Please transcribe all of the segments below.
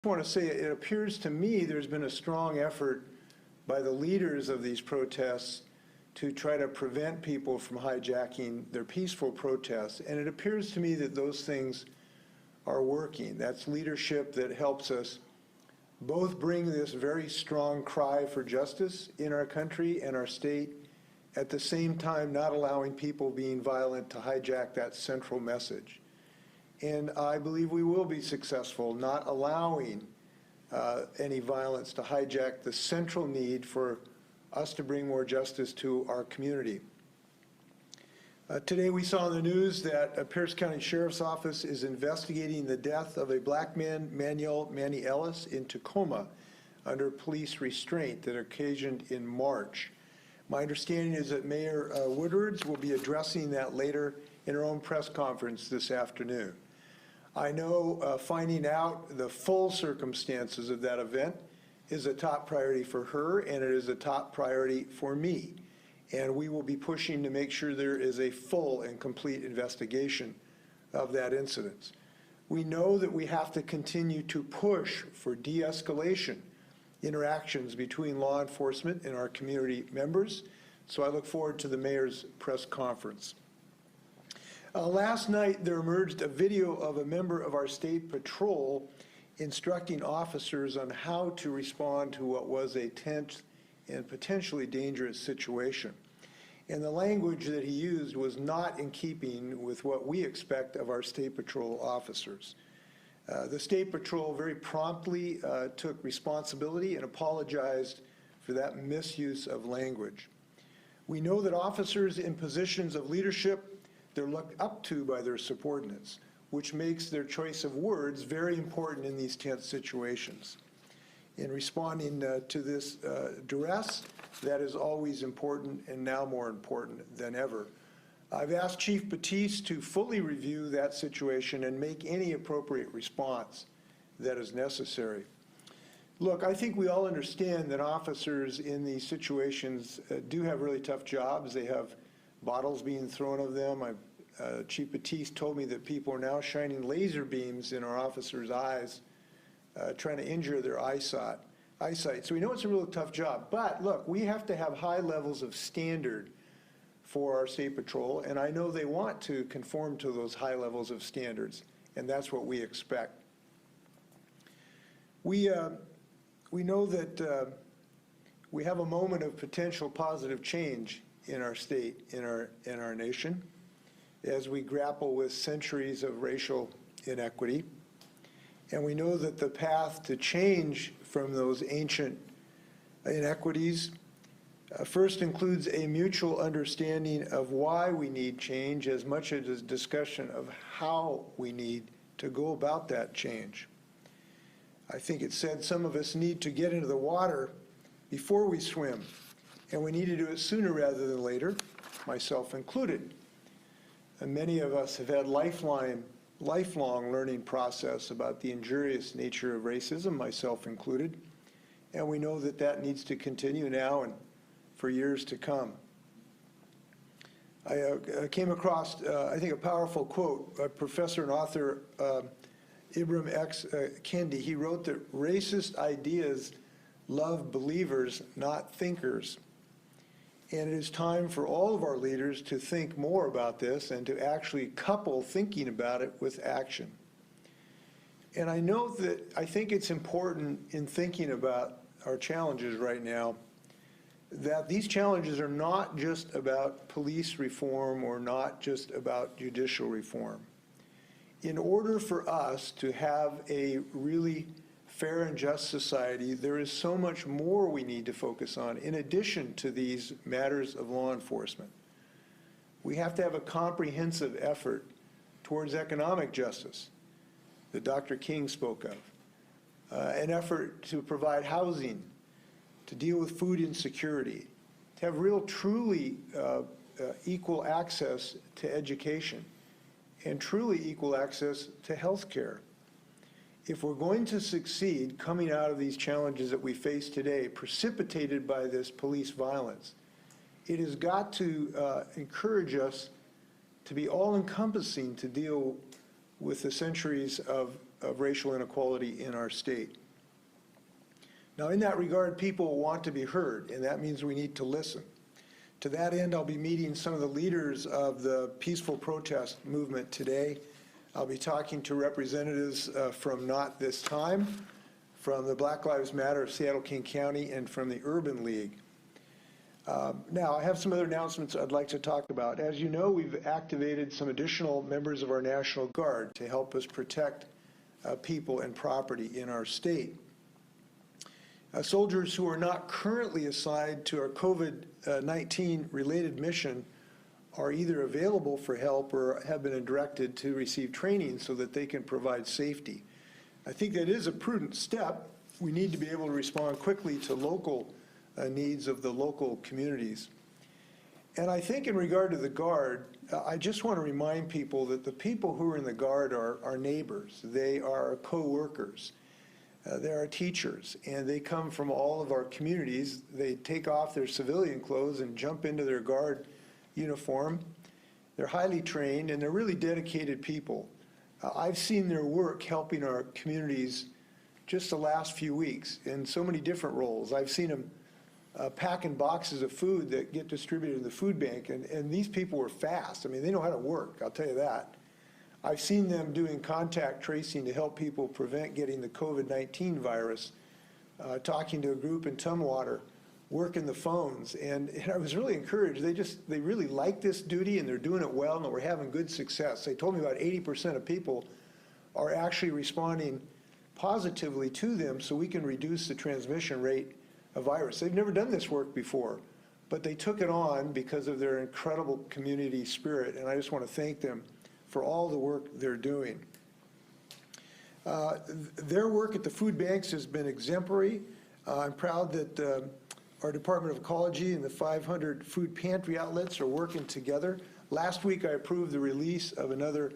want to say it appears to me there's been a strong effort by the leaders of these protests to try to prevent people from hijacking their peaceful protests. And it appears to me that those things are working. That's leadership that helps us both bring this very strong cry for justice in our country and our state, at the same time not allowing people being violent to hijack that central message. And I believe we will be successful not allowing any violence to hijack the central need for us to bring more justice to our community. Today we saw in the news that Pierce County Sheriff's Office is investigating the death of a black man, Manny Ellis, in Tacoma under police restraint that occasioned in March. My understanding is that Mayor Woodwards will be addressing that later in her own press conference this afternoon. I know finding out the full circumstances of that event is a top priority for her, and it is a top priority for me. And we will be pushing to make sure there is a full and complete investigation of that incident. We know that we have to continue to push for de-escalation interactions between law enforcement and our community members. So I look forward to the mayor's press conference. Last night, there emerged a video of a member of our state patrol instructing officers on how to respond to what was a tense and potentially dangerous situation. And the language that he used was not in keeping with what we expect of our state patrol officers. The state patrol very promptly took responsibility and apologized for that misuse of language. We know that officers in positions of leadership, they're looked up to by their subordinates, which makes their choice of words very important in these tense situations. In responding to this duress, that is always important and now more important than ever. I've asked Chief Batiste to fully review that situation and make any appropriate response that is necessary. Look, I think we all understand that officers in these situations do have really tough jobs. They have bottles being thrown at them. Chief Batiste told me that people are now shining laser beams in our officers' eyes, trying to injure their eyesight. So we know it's a real tough job. But look, we have to have high levels of standard for our state patrol, and I know they want to conform to those high levels of standards, and that's what we expect. We know that we have a moment of potential positive change in our state, in our nation, as we grapple with centuries of racial inequity. And we know that the path to change from those ancient inequities first includes a mutual understanding of why we need change as much as a discussion of how we need to go about that change. I think it said some of us need to get into the water before we swim, and we need to do it sooner rather than later, myself included. And many of us have had lifelong learning process about the injurious nature of racism, myself included, and we know that that needs to continue now and for years to come. I came across, I think, a powerful quote by professor and author Ibram X. Kendi. He wrote that racist ideas love believers, not thinkers. And it is time for all of our leaders to think more about this and to actually couple thinking about it with action. And I know that I think it's important in thinking about our challenges right now that these challenges are not just about police reform or not just about judicial reform. In order for us to have a really fair and just society, there is so much more we need to focus on in addition to these matters of law enforcement. We have to have a comprehensive effort towards economic justice that Dr. King spoke of, an effort to provide housing, to deal with food insecurity, to have real, truly equal access to education, and truly equal access to health care. If we're going to succeed coming out of these challenges that we face today, precipitated by this police violence, it has got to encourage us to be all-encompassing to deal with the centuries of of racial inequality in our state. Now, in that regard, people want to be heard, and that means we need to listen. To that end, I'll be meeting some of the leaders of the peaceful protest movement today. I'll be talking to representatives from Not This Time, from the Black Lives Matter of Seattle-King County, and from the Urban League. Now, I have some other announcements I'd like to talk about. As you know, we've activated some additional members of our National Guard to help us protect people and property in our state. Soldiers who are not currently assigned to our COVID-19 related mission are either available for help or have been directed to receive training so that they can provide safety. I think that is a prudent step. We need to be able to respond quickly to local needs of the local communities. And I think in regard to the Guard, I just want to remind people that the people who are in the Guard are our neighbors. They are our co-workers. They're our teachers, and they come from all of our communities. They take off their civilian clothes and jump into their Guard uniform. They're highly trained, and they're really dedicated people. I've seen their work helping our communities just the last few weeks in so many different roles. I've seen them packing boxes of food that get distributed in the food bank, and these people were fast. I mean, they know how to work, I'll tell you that. I've seen them doing contact tracing to help people prevent getting the COVID-19 virus, talking to a group in Tumwater, working the phones, and I was really encouraged. They really like this duty, and they're doing it well, and we're having good success. They told me about 80% of people are actually responding positively to them so we can reduce the transmission rate of virus. They've never done this work before, but they took it on because of their incredible community spirit, and I just want to thank them for all the work they're doing. Their work at the food banks has been exemplary. I'm proud that our Department of Ecology and the 500 food pantry outlets are working together. Last week, I approved the release of another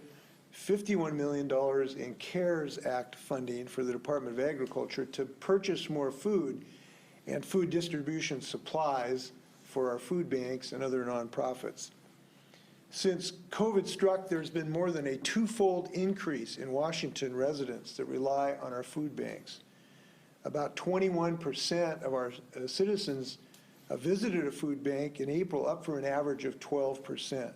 $51 million in CARES Act funding for the Department of Agriculture to purchase more food and food distribution supplies for our food banks and other nonprofits. Since COVID struck, there's been more than a twofold increase in Washington residents that rely on our food banks. About 21% of our citizens visited a food bank in April, up from an average of 12%.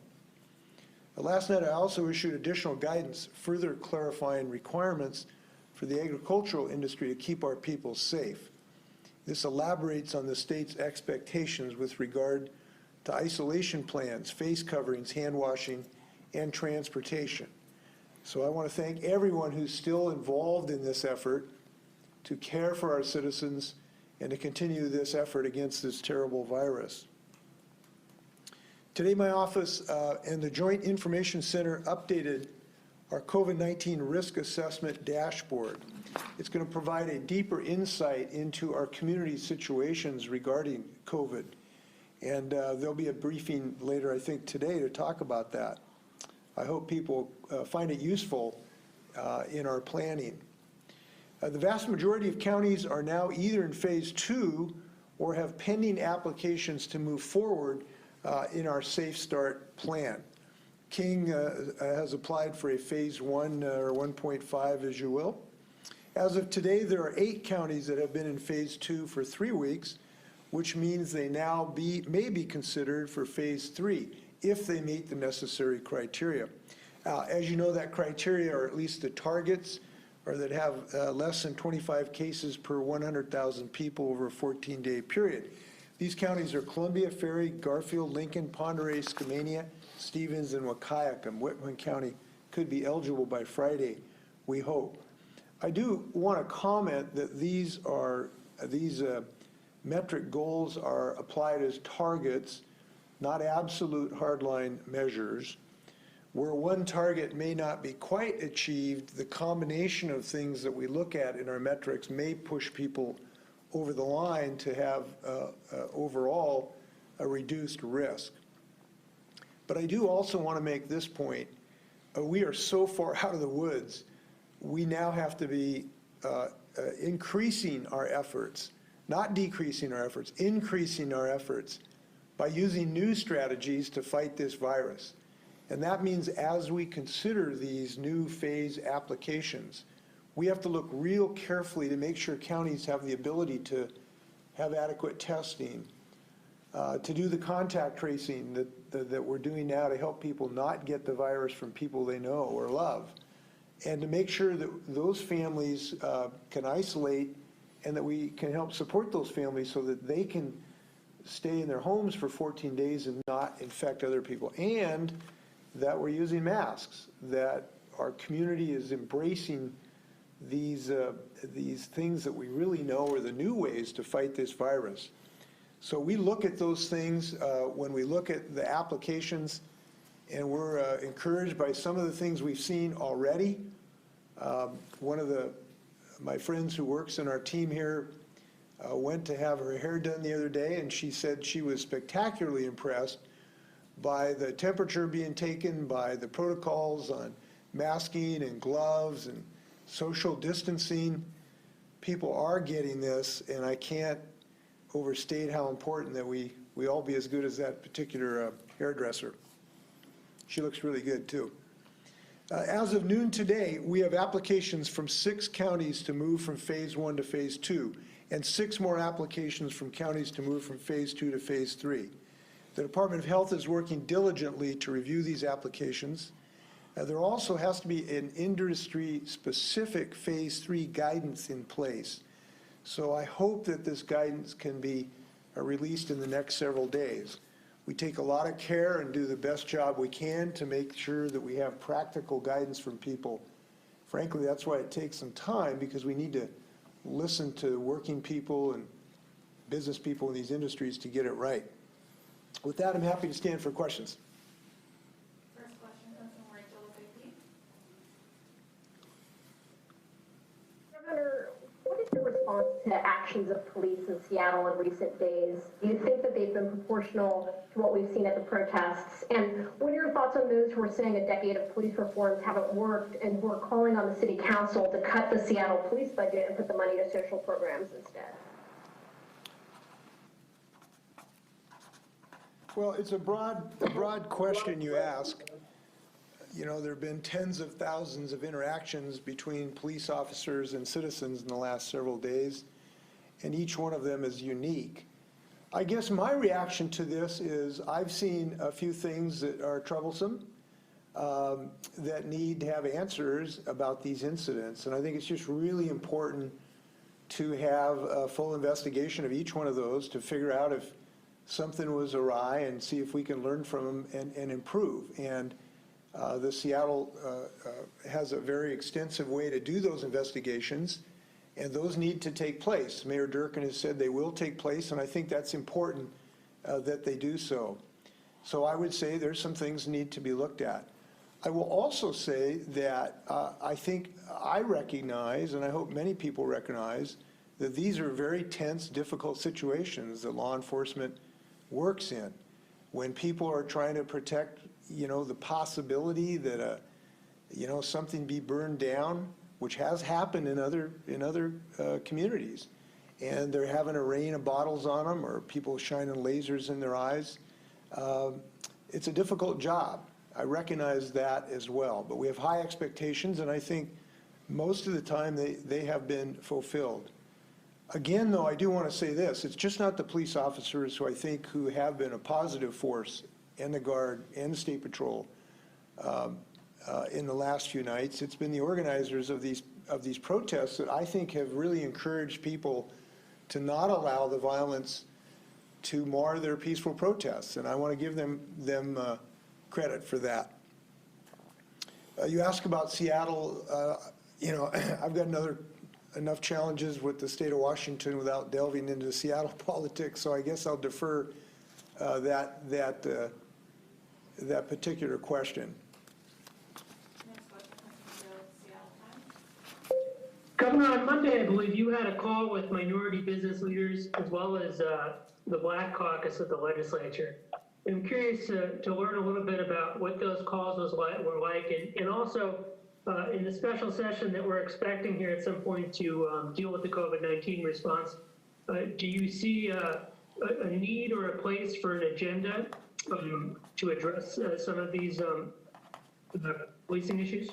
Last night, I also issued additional guidance further clarifying requirements for the agricultural industry to keep our people safe. This elaborates on the state's expectations with regard to isolation plans, face coverings, hand washing, and transportation. So I want to thank everyone who's still involved in this effort to care for our citizens and to continue this effort against this terrible virus. Today, my office and the Joint Information Center updated our COVID-19 risk assessment dashboard. It's going to provide a deeper insight into our community situations regarding COVID. And there'll be a briefing later, I think, today to talk about that. I hope people find it useful in our planning. The vast majority of counties are now either in phase 2 or have pending applications to move forward in our Safe Start plan. King has applied for a phase 1 or 1.5, as you will. As of today, there are 8 counties that have been in phase 2 for 3 weeks, which means they now may be considered for phase 3 if they meet the necessary criteria. As you know, that criteria are at least the targets, or that have less than 25 cases per 100,000 people over a 14-day period. These counties are Columbia, Ferry, Garfield, Lincoln, Pend Oreille, Skamania, Stevens, and Wahkiakum. Whitman County could be eligible by Friday, we hope. I do want to comment that these metric goals are applied as targets, not absolute hardline measures. Where one target may not be quite achieved, the combination of things that we look at in our metrics may push people over the line to have overall a reduced risk. But I do also want to make this point. We are so far out of the woods, we now have to be increasing our efforts, not decreasing our efforts, increasing our efforts by using new strategies to fight this virus. And that means as we consider these new phase applications, we have to look real carefully to make sure counties have the ability to have adequate testing, to do the contact tracing that we're doing now to help people not get the virus from people they know or love, and to make sure that those families can isolate and that we can help support those families so that they can stay in their homes for 14 days and not infect other people, and that we're using masks, that our community is embracing these things that we really know are the new ways to fight this virus. So we look at those things when we look at the applications, and we're encouraged by some of the things we've seen already. One of my friends who works in our team here went to have her hair done the other day, and she said she was spectacularly impressed by the temperature being taken, by the protocols on masking and gloves and social distancing. People are getting this, and I can't overstate how important that we all be as good as that particular hairdresser. She looks really good too. As of noon today, we have applications from 6 counties to move from phase 1 to phase 2, and 6 more applications from counties to move from phase 2 to phase 3. The Department of Health is working diligently to review these applications. There also has to be an industry-specific phase 3 guidance in place. So I hope that this guidance can be released in the next several days. We take a lot of care and do the best job we can to make sure that we have practical guidance from people. Frankly, that's why it takes some time, because we need to listen to working people and business people in these industries to get it right. With that, I'm happy to stand for questions. First question comes from Rachel Vicky. Governor, what is your response to actions of police in Seattle in recent days? Do you think that they've been proportional to what we've seen at the protests? And what are your thoughts on those who are saying a decade of police reforms haven't worked and who are calling on the city council to cut the Seattle police budget and put the money to social programs instead? Well, it's a broad question you ask. You know, there have been tens of thousands of interactions between police officers and citizens in the last several days, and each one of them is unique. I guess my reaction to this is I've seen a few things that are troublesome, that need to have answers about these incidents, and I think it's just really important to have a full investigation of each one of those to figure out if something was awry and see if we can learn from them and improve. And the Seattle has a very extensive way to do those investigations, and those need to take place. Mayor Durkin has said they will take place, and I think that's important that they do so. So I would say there's some things need to be looked at. I will also say that I recognize, and I hope many people recognize, that these are very tense, difficult situations that law enforcement works in. When people are trying to protect, you know, the possibility that something be burned down, which has happened in other communities, and they're having a rain of bottles on them or people shining lasers in their eyes. It's a difficult job. I recognize that as well, but we have high expectations, and I think most of the time they have been fulfilled. Again, though, I do want to say this. It's just not the police officers who have been a positive force, and the Guard and the State Patrol in the last few nights. It's been the organizers of these protests that I think have really encouraged people to not allow the violence to mar their peaceful protests, and I want to give them credit for that. You ask about Seattle. I've got enough challenges with the state of Washington without delving into Seattle politics, so I guess I'll defer that particular question. Next question comes from the Seattle Times. Governor, on Monday, I believe you had a call with minority business leaders as well as the Black Caucus of the legislature. I'm curious to learn a little bit about what those calls were like, and also in the special session that we're expecting here at some point to deal with the COVID-19 response, do you see a need or a place for an agenda to address some of these policing issues?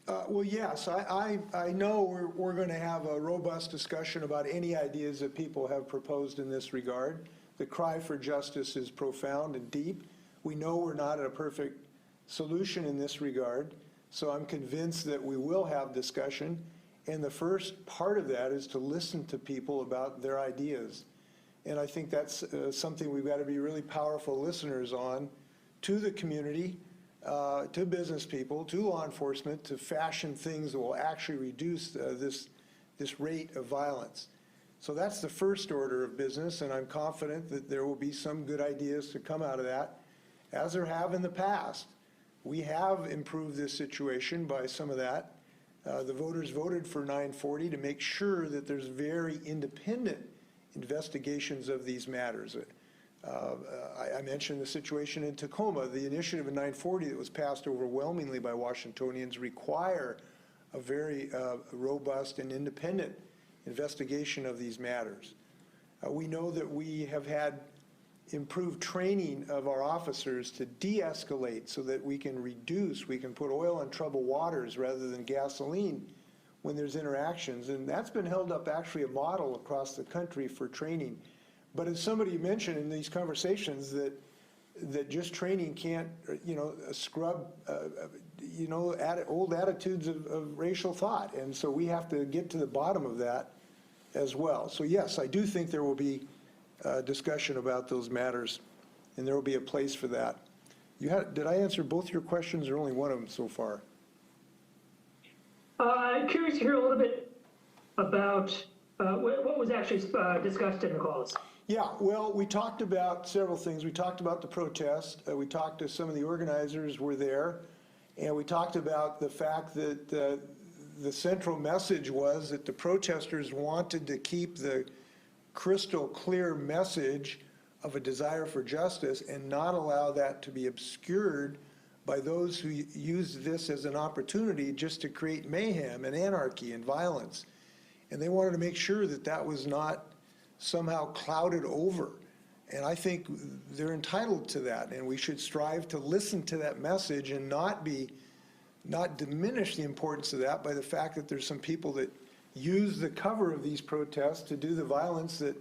Well, yes, I know we're going to have a robust discussion about any ideas that people have proposed in this regard. The cry for justice is profound and deep. We know we're not at a perfect solution in this regard, so I'm convinced that we will have discussion. And the first part of that is to listen to people about their ideas. And I think that's something we've got to be really powerful listeners on, to the community, to business people, to law enforcement, to fashion things that will actually reduce this rate of violence. So that's the first order of business, and I'm confident that there will be some good ideas to come out of that, as there have in the past. We have improved this situation by some of that. The voters voted for 940 to make sure that there's very independent investigations of these matters. I mentioned the situation in Tacoma. The initiative in 940 that was passed overwhelmingly by Washingtonians require a very robust and independent investigation of these matters. We know that we have had improved training of our officers to de-escalate so that we can reduce, we can put oil on troubled waters rather than gasoline when there's interactions. And that's been held up actually a model across the country for training. But as somebody mentioned in these conversations, that just training can't, scrub, old attitudes of racial thought. And so we have to get to the bottom of that as well. So yes, I do think there will be discussion about those matters, and there will be a place for that. Did I answer both your questions or only one of them so far? I'm curious to hear a little bit about what was actually discussed in the calls. Yeah, well, we talked about several things. We talked about the protest. We talked to some of the organizers were there, and we talked about the fact that the central message was that the protesters wanted to keep the crystal clear message of a desire for justice and not allow that to be obscured by those who use this as an opportunity just to create mayhem and anarchy and violence. And they wanted to make sure that that was not somehow clouded over. And I think they're entitled to that, and we should strive to listen to that message and not diminish the importance of that by the fact that there's some people that use the cover of these protests to do the violence that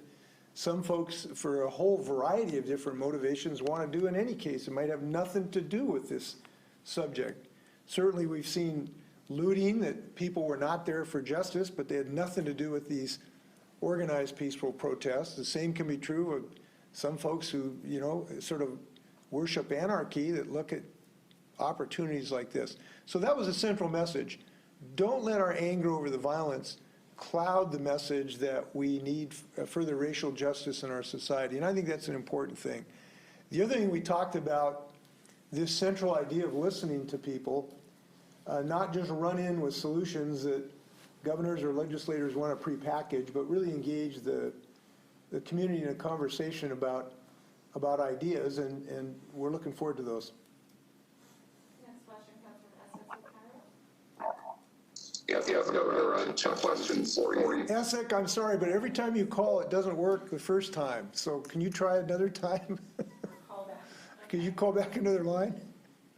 some folks, for a whole variety of different motivations, want to do in any case. It might have nothing to do with this subject. Certainly we've seen looting, that people were not there for justice, but they had nothing to do with these organized peaceful protests. The same can be true of some folks who, sort of worship anarchy, that look at opportunities like this. So that was a central message. Don't let our anger over the violence cloud the message that we need further racial justice in our society. And I think that's an important thing. The other thing we talked about, this central idea of listening to people, not just run in with solutions that governors or legislators want to prepackage, but really engage the community in a conversation about ideas, and we're looking forward to those. Next question comes from Essex. Yes, Governor, two questions for you. Essex, I'm sorry, but every time you call, it doesn't work the first time. So can you try another time? Call back. Can you call back another line?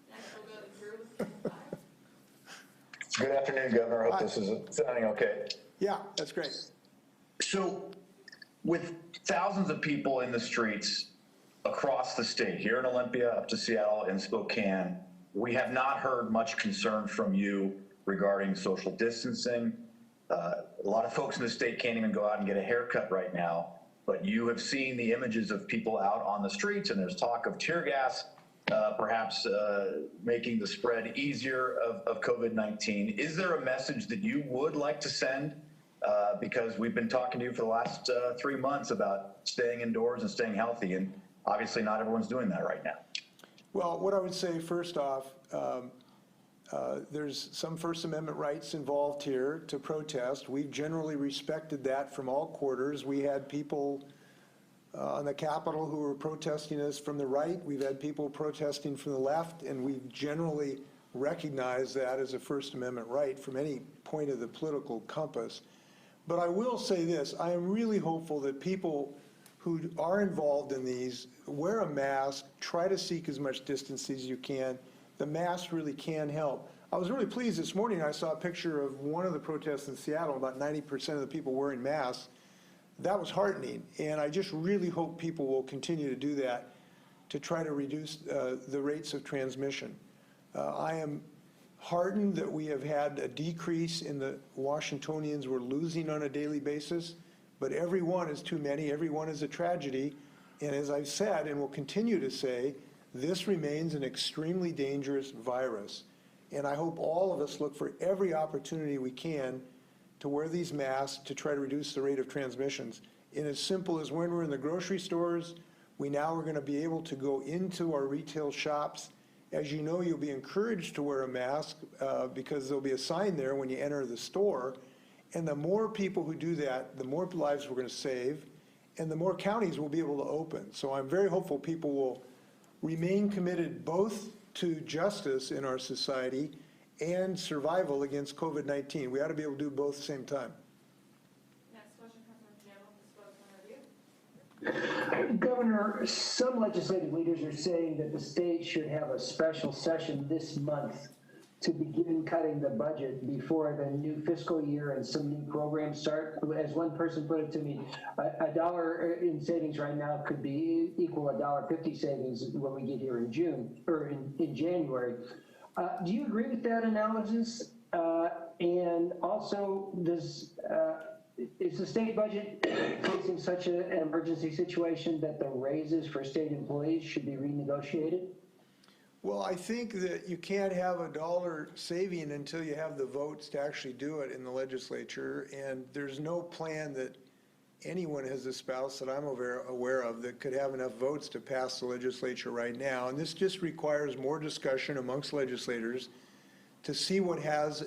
Next we'll go to Drew with 5. Good afternoon, Governor. I hope this is sounding okay. Yeah, that's great. So with thousands of people in the streets across the state, here in Olympia, up to Seattle and Spokane, we have not heard much concern from you regarding social distancing. A lot of folks in the state can't even go out and get a haircut right now, but you have seen the images of people out on the streets, and there's talk of tear gas, perhaps making the spread easier of COVID-19. Is there a message that you would like to send? Because we've been talking to you for the last 3 months about staying indoors and staying healthy, and obviously not everyone's doing that right now. Well, what I would say first off, there's some First Amendment rights involved here to protest. We've generally respected that from all quarters. We had people on the Capitol who were protesting us from the right. We've had people protesting from the left, and we've generally recognized that as a First Amendment right from any point of the political compass. But I will say this, I am really hopeful that people who are involved in these wear a mask, try to seek as much distance as you can. The mask really can help. I was really pleased this morning. I saw a picture of one of the protests in Seattle, about 90% of the people wearing masks. That was heartening, and I just really hope people will continue to do that to try to reduce the rates of transmission. I am heartened that we have had a decrease in the Washingtonians we're losing on a daily basis, but every one is too many, every one is a tragedy, and as I've said and will continue to say, this remains an extremely dangerous virus. And I hope all of us look for every opportunity we can to wear these masks to try to reduce the rate of transmissions. And as simple as when we're in the grocery stores, we now are going to be able to go into our retail shops. As you know, you'll be encouraged to wear a mask because there'll be a sign there when you enter the store. And the more people who do that, the more lives we're going to save, and the more counties will be able to open. So I'm very hopeful people will remain committed both to justice in our society and survival against COVID-19. We ought to be able to do both at the same time. Next question comes from Jim with the Spoke on Review. Governor, some legislative leaders are saying that the state should have a special session this month to begin cutting the budget before the new fiscal year and some new programs start. As one person put it to me, $1 in savings right now could be equal $1.50 savings when we get here in June or in January. Do you agree with that analysis? And also, is the state budget facing such an emergency situation that the raises for state employees should be renegotiated? Well, I think that you can't have $1 saving until you have the votes to actually do it in the legislature, and there's no plan that anyone has espoused that I'm aware of that could have enough votes to pass the legislature right now. And this just requires more discussion amongst legislators to see what has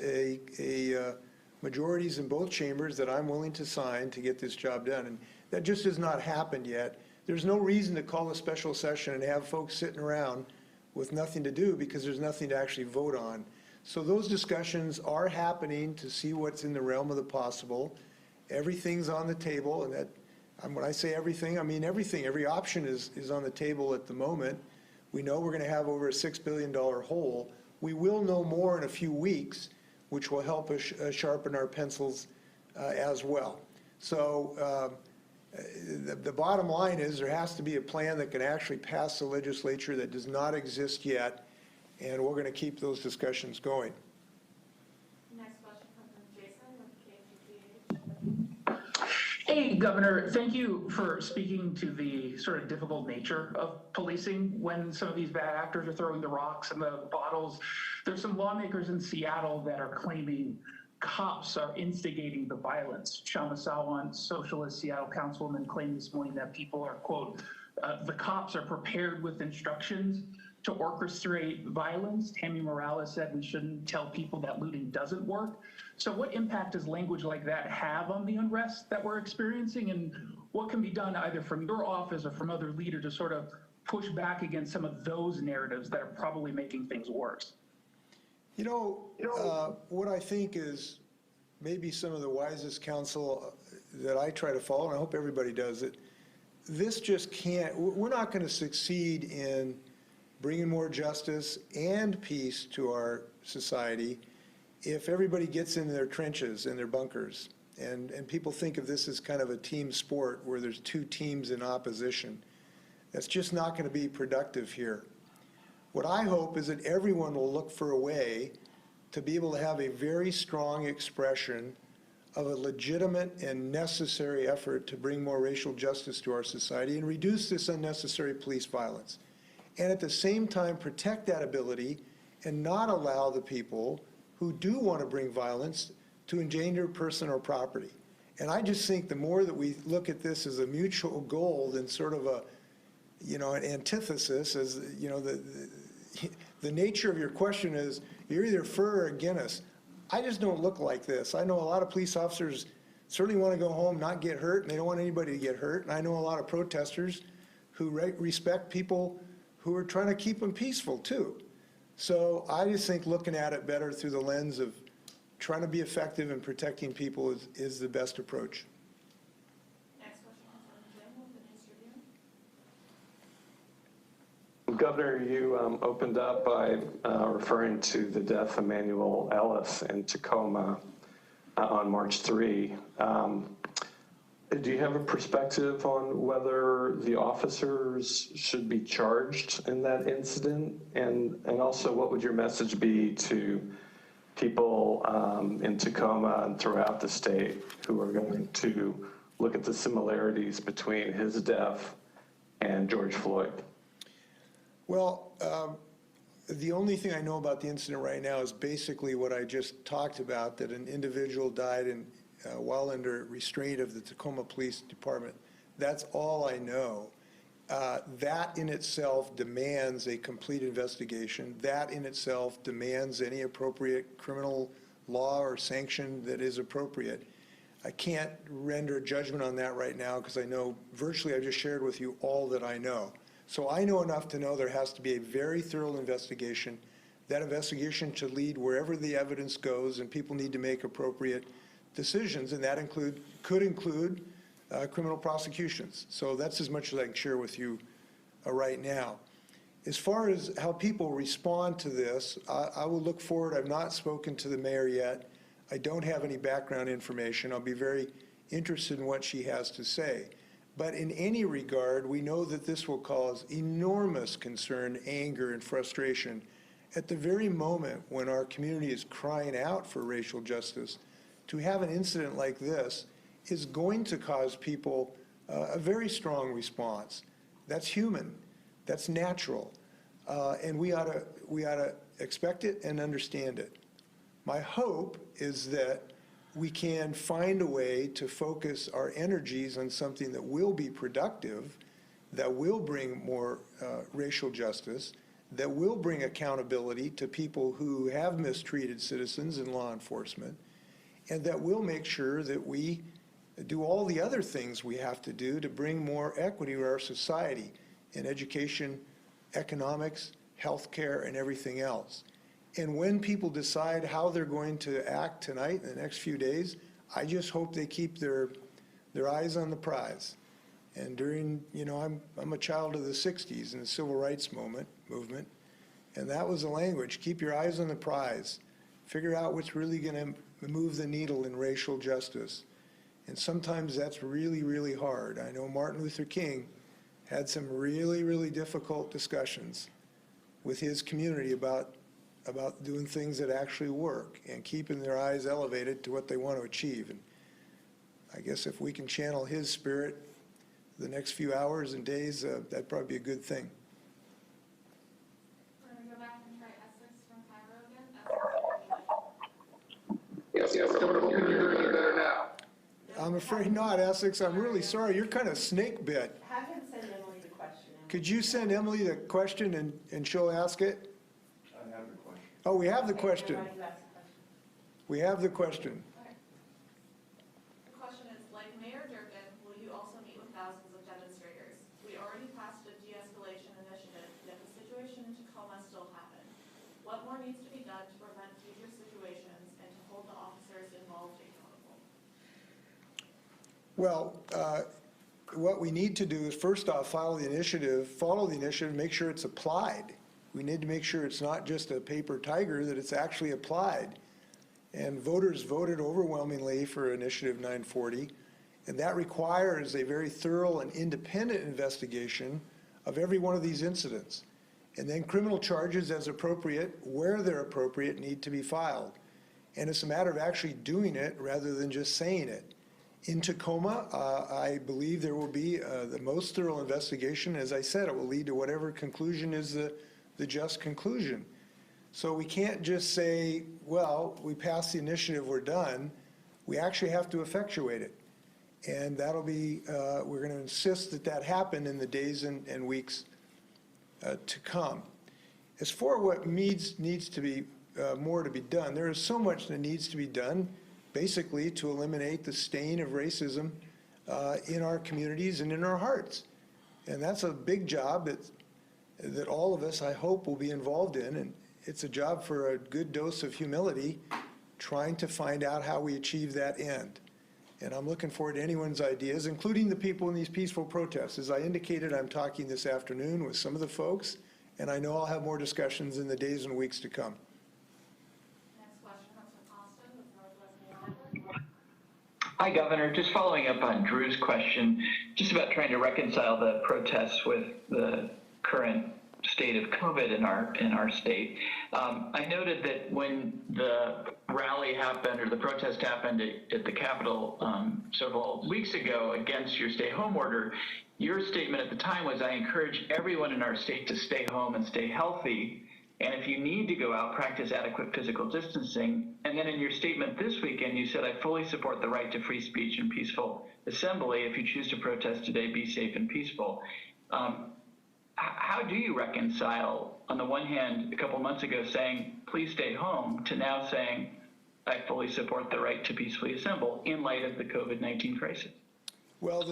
majorities in both chambers that I'm willing to sign to get this job done. And that just has not happened yet. There's no reason to call a special session and have folks sitting around with nothing to do because there's nothing to actually vote on. So those discussions are happening to see what's in the realm of the possible. Everything's on the table, and that, when I say everything, I mean everything. Every option is on the table at the moment. We know we're going to have over a $6 billion hole. We will know more in a few weeks, which will help us sharpen our pencils as well. So the bottom line is there has to be a plan that can actually pass the legislature that does not exist yet, and we're going to keep those discussions going. Next question comes from Jason with KGPH. Hey, Governor, thank you for speaking to the sort of difficult nature of policing when some of these bad actors are throwing the rocks and the bottles. There's some lawmakers in Seattle that are claiming cops are instigating the violence. Shama Sawan, socialist Seattle councilwoman, claimed this morning that people are, quote, the cops are prepared with instructions to orchestrate violence. Tammy Morales said we shouldn't tell people that looting doesn't work. So what impact does language like that have on the unrest that we're experiencing? And what can be done either from your office or from other leaders to sort of push back against some of those narratives that are probably making things worse? You know, what I think is maybe some of the wisest counsel that I try to follow, and I hope everybody does it, this just can't, we're not going to succeed in bringing more justice and peace to our society if everybody gets in their trenches and their bunkers. And people think of this as kind of a team sport where there's two teams in opposition. That's just not going to be productive here. What I hope is that everyone will look for a way to be able to have a very strong expression of a legitimate and necessary effort to bring more racial justice to our society and reduce this unnecessary police violence. And at the same time, protect that ability and not allow the people who do want to bring violence to endanger person or property. And I just think the more that we look at this as a mutual goal than sort of a, you know, an antithesis, as, you know, the nature of your question is you're either for or against. I just don't look like this. I know a lot of police officers certainly want to go home, not get hurt, and they don't want anybody to get hurt. And I know a lot of protesters who respect people who are trying to keep them peaceful too. So I just think looking at it better through the lens of trying to be effective in protecting people is the best approach. Next question comes from Jim with the News Tribune. Governor, you opened up by referring to the death of Manuel Ellis in Tacoma on March 3. Do you have a perspective on whether the officers should be charged in that incident? And also, what would your message be to people in Tacoma and throughout the state who are going to look at the similarities between his death and George Floyd? Well, the only thing I know about the incident right now is basically what I just talked about, that an individual died while under restraint of the Tacoma Police Department. That's all I know. That in itself demands a complete investigation. That in itself demands any appropriate criminal law or sanction that is appropriate. I can't render judgment on that right now because I know virtually I've just shared with you all that I know. So I know enough to know there has to be a very thorough investigation. That investigation should lead wherever the evidence goes, and people need to make appropriate decisions, and that could include criminal prosecutions. So that's as much as I can share with you right now. As far as how people respond to this, I will look forward. I've not spoken to the mayor yet. I don't have any background information. I'll be very interested in what she has to say. But in any regard, we know that this will cause enormous concern, anger, and frustration at the very moment when our community is crying out for racial justice. To have an incident like this is going to cause people a very strong response. That's human. That's natural. And we ought to expect it and understand it. My hope is that we can find a way to focus our energies on something that will be productive, that will bring more racial justice, that will bring accountability to people who have mistreated citizens in law enforcement, and that will make sure that we do all the other things we have to do to bring more equity to our society in education, economics, healthcare, and everything else. And when people decide how they're going to act tonight in the next few days, I just hope they keep their eyes on the prize. And during, I'm a child of the 60s and the civil rights movement, and that was the language: keep your eyes on the prize. Figure out what's really going to move the needle in racial justice. And sometimes that's really, really hard. I know Martin Luther King had some really, really difficult discussions with his community about doing things that actually work and keeping their eyes elevated to what they want to achieve. And I guess if we can channel his spirit the next few hours and days, that'd probably be a good thing. We're going to go back and try Essex from Cairo again. Yes, Governor, hoping you're hearing better now. I'm afraid not, Essex. I'm really sorry. You're kind of snake bit. Have him send Emily the question. Could you send Emily the question and she'll ask it? I have the question. Oh, we have the question. We have the question. Okay. The question is, like Mayor Durkin, will you also meet with thousands of demonstrators? We already passed a de-escalation initiative, yet the situation in Tacoma still happened. What more needs to be done to prevent future situations and to hold the officers involved accountable? Well, what we need to do is first off follow the initiative, make sure it's applied. We need to make sure it's not just a paper tiger, that it's actually applied. And voters voted overwhelmingly for Initiative 940, and that requires a very thorough and independent investigation of every one of these incidents. And then criminal charges as appropriate, where they're appropriate, need to be filed. And it's a matter of actually doing it rather than just saying it. In Tacoma, I believe there will be the most thorough investigation. As I said, it will lead to whatever conclusion is the just conclusion. So we can't just say, well, we passed the initiative, we're done. We actually have to effectuate it. And that'll be, we're going to insist that that happen in the days and weeks to come. As for what needs to be more to be done, there is so much that needs to be done, basically to eliminate the stain of racism in our communities and in our hearts. And that's a big job that all of us, I hope, will be involved in. And it's a job for a good dose of humility, trying to find out how we achieve that end. And I'm looking forward to anyone's ideas, including the people in these peaceful protests. As I indicated, I'm talking this afternoon with some of the folks And I know I'll have more discussions in the days and weeks to come. Next question comes from Austin with Northwest New York. Hi, Governor. Just following up on Drew's question, just about trying to reconcile the protests with the current state of COVID in our state. I noted that when the rally happened or the protest happened at the Capitol several weeks ago against your stay home order, your statement at the time was, I encourage everyone in our state to stay home and stay healthy. And if you need to go out, practice adequate physical distancing. And then in your statement this weekend, you said, I fully support the right to free speech and peaceful assembly. If you choose to protest today, be safe and peaceful. How do you reconcile, on the one hand, a couple months ago saying, please stay home, to now saying, I fully support the right to peacefully assemble in light of the COVID-19 crisis? Well,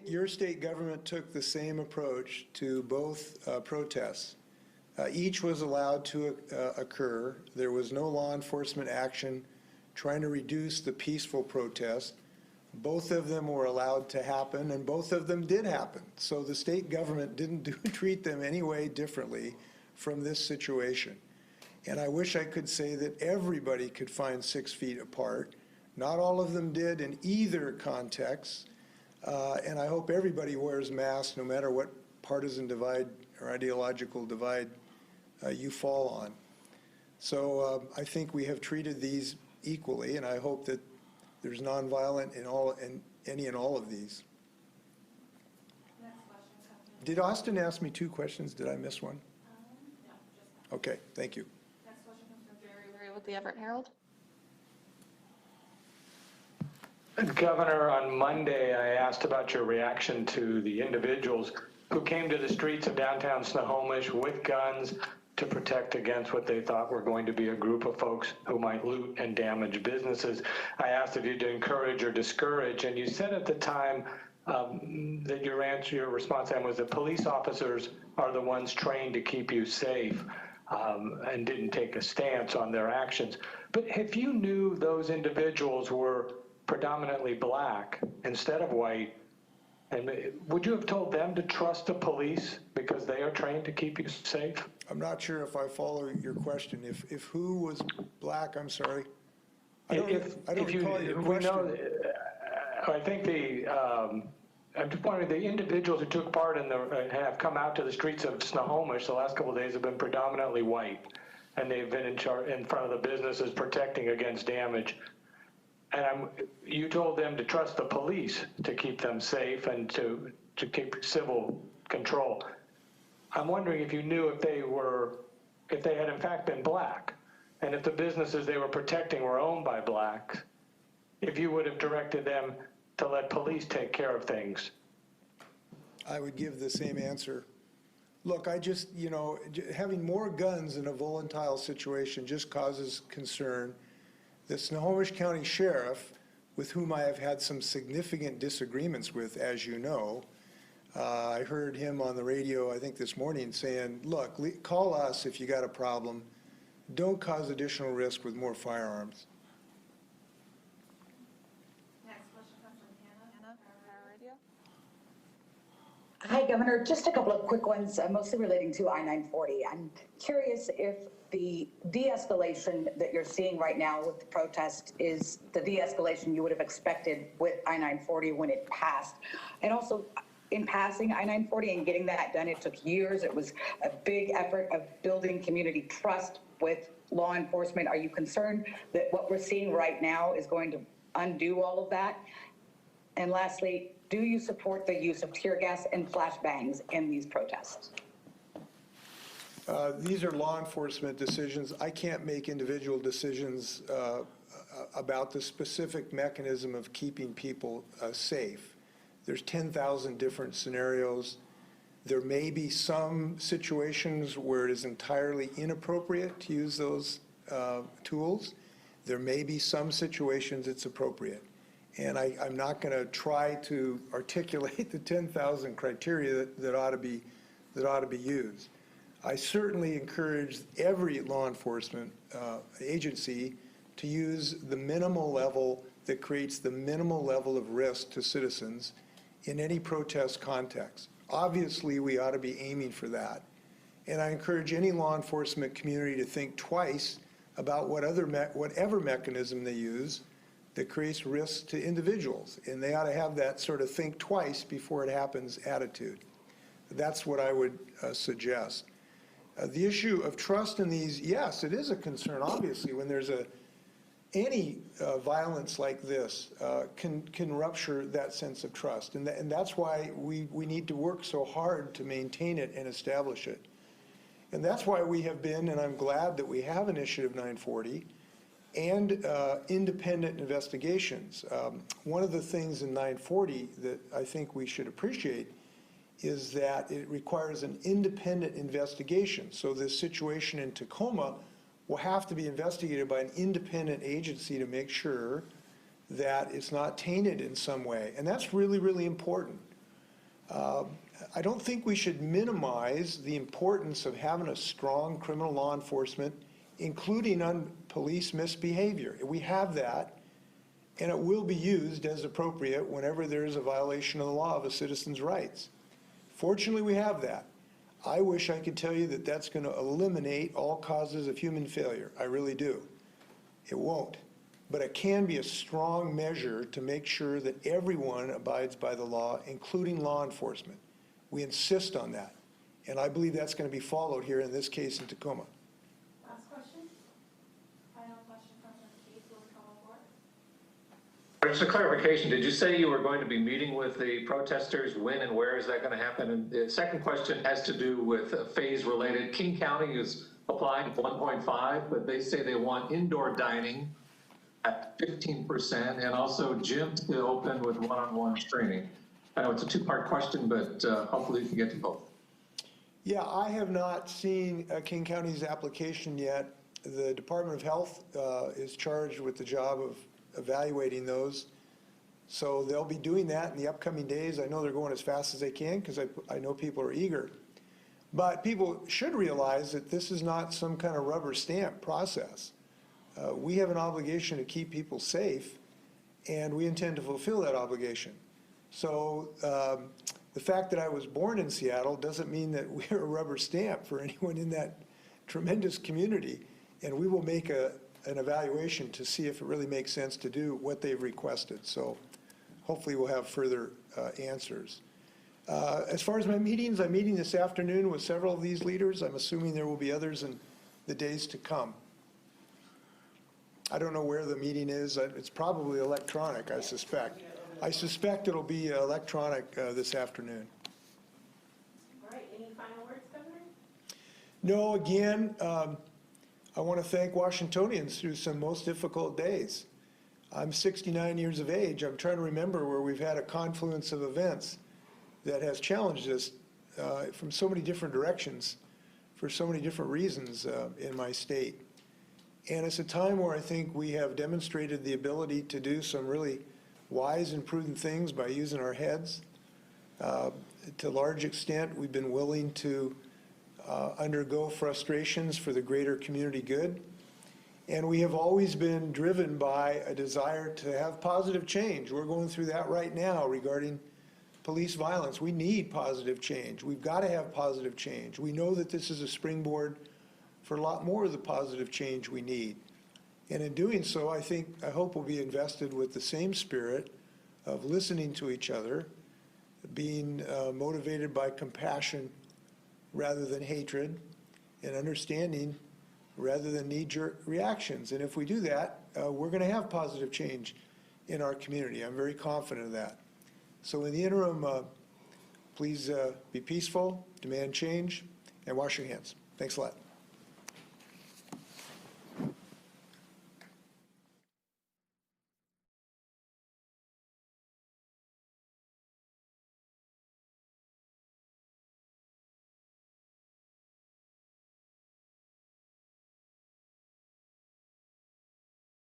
your state government took the same approach to both protests. Each was allowed to occur. There was no law enforcement action trying to reduce the peaceful protest. Both of them were allowed to happen, and both of them did happen. So the state government didn't treat them any way differently from this situation. And I wish I could say that everybody could find 6 feet apart. Not all of them did in either context. And I hope everybody wears masks no matter what partisan divide or ideological divide you fall on. So I think we have treated these equally, and I hope that there's nonviolent in any and all of these. Next question comes from, Did Austin ask me 2 questions? Did I miss one? no, just that. Okay, thank you. Next question comes from Jerry with the Everett Herald. Governor, on Monday, I asked about your reaction to the individuals who came to the streets of downtown Snohomish with guns to protect against what they thought were going to be a group of folks who might loot and damage businesses. I asked if you'd encourage or discourage, and you said at the time that your response then was that police officers are the ones trained to keep you safe, and didn't take a stance on their actions. But if you knew those individuals were predominantly black instead of white, and would you have told them to trust the police because they are trained to keep you safe? I'm not sure if I follow your question. If who was black, I'm sorry. I don't recall your question. I think I'm just wondering, the individuals who took part in have come out to the streets of Snohomish the last couple of days have been predominantly white, and they've been in front of the businesses protecting against damage. And you told them to trust the police to keep them safe and to keep civil control. I'm wondering if you knew if they had in fact been black, and if the businesses they were protecting were owned by blacks, if you would have directed them to let police take care of things. I would give the same answer. Look, having more guns in a volatile situation just causes concern. The Snohomish County Sheriff, with whom I have had some significant disagreements with, as you know, I heard him on the radio, I think this morning, saying, look, call us if you got a problem. Don't cause additional risk with more firearms. Next question comes from Hannah, Power Radio. Hi, Governor. Just a couple of quick ones, mostly relating to I-940. I'm curious if the de-escalation that you're seeing right now with the protest is the de-escalation you would have expected with I-940 when it passed. And also, in passing I-940 and getting that done, it took years. It was a big effort of building community trust with law enforcement. Are you concerned that what we're seeing right now is going to undo all of that? And lastly, do you support the use of tear gas and flashbangs in these protests? These are law enforcement decisions. I can't make individual decisions about the specific mechanism of keeping people safe. There's 10,000 different scenarios. There may be some situations where it is entirely inappropriate to use those tools. There may be some situations it's appropriate. And I'm not going to try to articulate the 10,000 criteria that ought to be used. I certainly encourage every law enforcement agency to use the minimal level that creates the minimal level of risk to citizens in any protest context. Obviously, we ought to be aiming for that. And I encourage any law enforcement community to think twice about whatever mechanism they use that creates risk to individuals. And they ought to have that sort of think twice before it happens attitude. That's what I would suggest. The issue of trust in these, yes, it is a concern, obviously, when there's any violence like this can rupture that sense of trust. And that's why we need to work so hard to maintain it and establish it. And that's why we have been, and I'm glad that we have Initiative 940 and independent investigations. One of the things in 940 that I think we should appreciate is that it requires an independent investigation. So this situation in Tacoma will have to be investigated by an independent agency to make sure that it's not tainted in some way. And that's really, really important. I don't think we should minimize the importance of having a strong criminal law enforcement, including on police misbehavior. We have that, and it will be used as appropriate whenever there is a violation of the law of a citizen's rights. Fortunately, we have that. I wish I could tell you that that's going to eliminate all causes of human failure. I really do. It won't. But it can be a strong measure to make sure that everyone abides by the law, including law enforcement. We insist on that. And I believe that's going to be followed here in this case in Tacoma. Last question? Final question, President Keith, will come aboard. Just a clarification, did you say you were going to be meeting with the protesters? When and where is that going to happen? And the second question has to do with phase related. King County is applying 1.5, but they say they want indoor dining at 15% and also gyms to open with one-on-one training. I know it's a two-part question, but hopefully you can get to both. Yeah, I have not seen King County's application yet. The Department of Health is charged with the job of evaluating those. So they'll be doing that in the upcoming days. I know they're going as fast as they can because I know people are eager. But people should realize that this is not some kind of rubber stamp process. We have an obligation to keep people safe, and we intend to fulfill that obligation. So the fact that I was born in Seattle doesn't mean that we're a rubber stamp for anyone in that tremendous community. And we will make an evaluation to see if it really makes sense to do what they've requested. So hopefully we'll have further answers. As far as my meetings, I'm meeting this afternoon with several of these leaders. I'm assuming there will be others in the days to come. I don't know where the meeting is. It's probably electronic, I suspect. I suspect it'll be electronic this afternoon. All right, any final words, Governor? No, again, I want to thank Washingtonians through some most difficult days. I'm 69 years of age. I'm trying to remember where we've had a confluence of events that has challenged us from so many different directions for so many different reasons in my state. And it's a time where I think we have demonstrated the ability to do some really wise and prudent things by using our heads. To a large extent, we've been willing to undergo frustrations for the greater community good. And we have always been driven by a desire to have positive change. We're going through that right now regarding police violence. We need positive change. We've got to have positive change. We know that this is a springboard for a lot more of the positive change we need. And in doing so, I hope we'll be invested with the same spirit of listening to each other, being motivated by compassion rather than hatred, and understanding rather than knee-jerk reactions. And if we do that, we're going to have positive change in our community. I'm very confident of that. So in the interim, please be peaceful, demand change, and wash your hands. Thanks a lot.